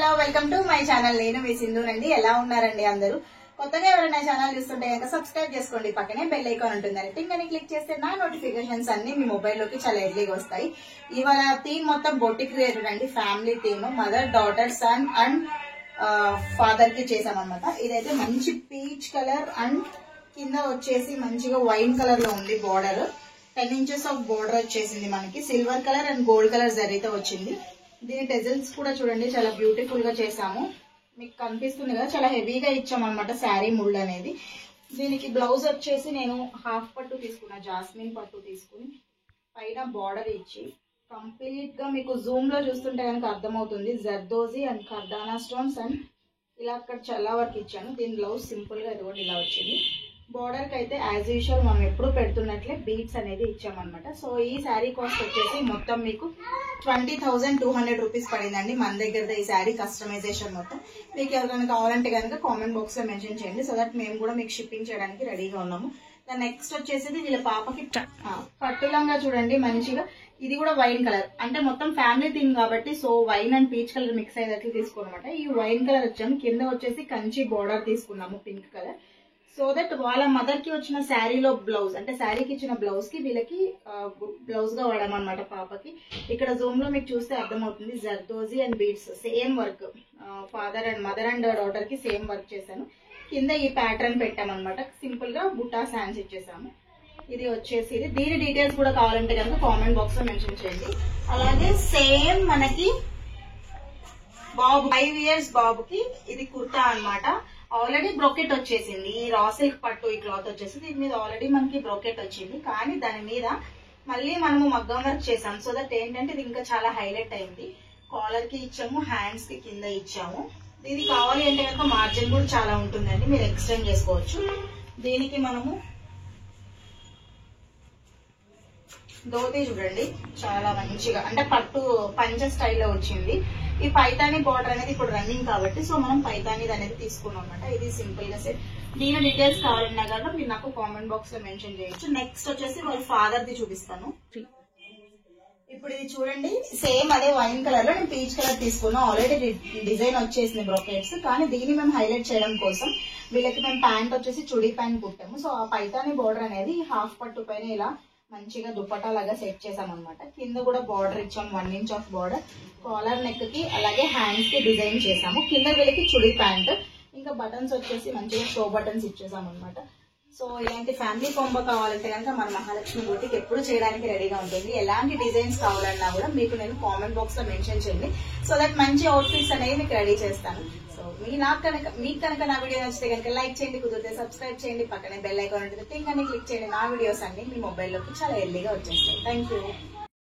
Hello welcome to my channel. నేను మీ సింధూనండి. ఎలా ఉన్నారండి అందరూ? కొత్తగా ఎవరైనా ఛానల్ చూస్తుంటే కనుక సబ్స్క్రైబ్ చేసుకోండి. పక్కనే బెల్ ఐకాన్ ఉంటుందని టింగ్ అని క్లిక్ చేస్తే నా నోటిఫికేషన్స్ అన్ని మీ మొబైల్లోకి చాలా ఎర్లీగా వస్తాయి. ఇవాళ థీమ్ మొత్తం బొటిక్ రిలేటెడ్ అండి. Family theme, mother, daughter, son and father కి చేసామన్నమాట. ఇదైతే మంచి పీచ్ కలర్ అండ్ కింద వచ్చేసి మంచిగా వైన్ కలర్ లో ఉంది. బార్డర్ 10 inches ఆఫ్ బార్డర్ వచ్చేసింది. మనకి silver colour and gold colour జరీతో వచ్చింది. దీని టెజల్స్ కూడా చూడండి, చాలా బ్యూటిఫుల్ గా చేసాము. మీకు కనిపిస్తుంది కదా, చాలా హెవీగా ఇచ్చామన్నమాట శారీ ముళ్ళు అనేది. దీనికి బ్లౌజ్ వచ్చేసి నేను హాఫ్ పట్టు తీసుకున్నా, జాస్మిన్ పట్టు తీసుకుని పైన బార్డర్ ఇచ్చి కంప్లీట్ గా మీకు జూమ్ లో చూస్తుంటే కనుక అర్థమవుతుంది. జర్దోజీ అండ్ కర్దానా స్టోన్స్ అండ్ ఇలా అక్కడ చాలా వరకు ఇచ్చాను. దీని బ్లౌజ్ సింపుల్ గా ఇదిగోండి ఇలా వచ్చింది. బార్డర్ కి అయితే యాజ్ యూజువల్ మనం ఎప్పుడు పెడుతున్నట్లే బీడ్స్ అనేది ఇచ్చామన్నమాట. సో ఈ శారీ కాస్ట్ వచ్చేసి మొత్తం మీకు 20,200 రూపీస్ పడిందండి మన దగ్గర. ఈ శారీ కస్టమైజేషన్ మొత్తం మీకు ఎవరైనా కావాలంటే కనుక కామెంట్ బాక్స్ లో మెన్షన్ చేయండి, సో దట్ మేము కూడా మీకు షిప్పింగ్ చేయడానికి రెడీగా ఉన్నాము. నెక్స్ట్ వచ్చేసి వీళ్ళ పాపకి పట్టులంగా చూడండి మంచిగా. ఇది కూడా వైన్ కలర్, అంటే మొత్తం ఫ్యామిలీ థీమ్ కాబట్టి so wine and peach colour mix అయ్యేటట్లు తీసుకోనమాట. ఈ వైన్ కలర్ వచ్చాము, కింద వచ్చేసి కంచి బార్డర్ తీసుకున్నాము పింక్ కలర్. సో దట్ వాళ్ళ మదర్ కి వచ్చిన శారీలో బ్లౌజ్, అంటే శారీకి ఇచ్చిన బ్లౌజ్ కి వీళ్ళకి బ్లౌజ్ గా వాడామన్నమాట పాపకి. ఇక్కడ జూమ్ లో మీకు చూస్తే అర్థమవుతుంది. Zardozi and beads same work, father and mother and daughter కి సేమ్ వర్క్ చేశాను. కింద ఈ ప్యాటర్న్ పెట్టామన్నమాట. సింపుల్ గా బుట్టా హ్యాండ్స్ ఇచ్చేసాము. ఇది వచ్చేసి దీని డీటెయిల్స్ కూడా కావాలంటే కనుక కామెంట్ బాక్స్ లో మెన్షన్ చేయండి. అలాగే సేమ్ మనకి బాబు 5 years బాబుకి ఇది కుర్తా అన్నమాట. ఆల్రెడీ బ్రోకెట్ వచ్చేసింది. ఈ రా సిల్క్ పట్టు ఈ క్లాత్ వచ్చేసి దీని మీద ఆల్రెడీ మనకి బ్రోకెట్ వచ్చింది, కానీ దాని మీద మళ్ళీ మనము మగ్గం వర్క్ చేసాం. సో దట్ ఏంటంటే ఇది ఇంకా చాలా హైలైట్ అయింది. కాలర్ కి ఇచ్చాము, హ్యాండ్స్ కి కింద ఇచ్చాము. ఇది కావాలి అంటే కనుక మార్జిన్ కూడా చాలా ఉంటుందండి, మీరు ఎక్స్టెండ్ చేసుకోవచ్చు. దీనికి మనము ధోతి చూడండి చాలా మంచిగా, అంటే పట్టు పంచ స్టైల్లో వచ్చింది. ఈ పైతాని బార్డర్ అనేది ఇప్పుడు రన్నింగ్ కాబట్టి సో మనం పైతాని అనేది తీసుకున్నాం అనమాట. ఇది సింపుల్ గా సెట్. దీని డీటెయిల్స్ కావాలన్నా కదా మీరు నాకు కామెంట్ బాక్స్ లో మెన్షన్ చేయొచ్చు. నెక్స్ట్ వచ్చేసి వాళ్ళ ఫాదర్ ది చూపిస్తాను. ఇప్పుడు ఇది చూడండి, సేమ్ అదే వైన్ కలర్ లో నేను పీచ్ కలర్ తీసుకున్నాను. ఆల్రెడీ డిజైన్ వచ్చేసింది బ్రోకెట్స్, కానీ దీన్ని మేము హైలైట్ చేయడం కోసం వీళ్ళకి మేము ప్యాంట్ వచ్చేసి చుడీ ప్యాంట్ కుట్టాము. సో ఆ పైతాని బార్డర్ అనేది హాఫ్ పట్టు పైన ఇలా మంచిగా దుపట్టా లాగా సెట్ చేసాం అనమాట. కింద కూడా బార్డర్ ఇచ్చాము, 1 inch of border. Collar neck కి అలాగే హ్యాండ్స్ కి డిజైన్ చేసాము. కింద వీళ్ళకి చుడీ ప్యాంట్, ఇంకా బటన్స్ వచ్చేసి మంచిగా షో బటన్స్ ఇచ్చేసాం అనమాట. సో ఇలాంటి ఫ్యామిలీ కాంబో కావాలంటే కనుక మన మహాలక్ష్మి బూటికి ఎప్పుడు చేయడానికి రెడీగా ఉంటుంది. ఎలాంటి డిజైన్స్ కావాలన్నా కూడా మీకు నేను కామెంట్ బాక్స్ లో మెన్షన్ చేయండి, సో దట్ మంచి అవుట్ఫిట్స్ అనేవి మీకు రెడీ చేస్తాను. సో మీకు కనుక నా వీడియో నచ్చితే కనుక లైక్ చేయండి, కుదిరితే సబ్స్క్రైబ్ చేయండి, పక్కనే బెల్ ఐకాన్ ఉంటుంది టింగ్ అని క్లిక్ చేయండి. నా వీడియోస్ అన్ని మీ మొబైల్లోకి చాలా ఎర్లీగా వచ్చేస్తాయి. Thank you.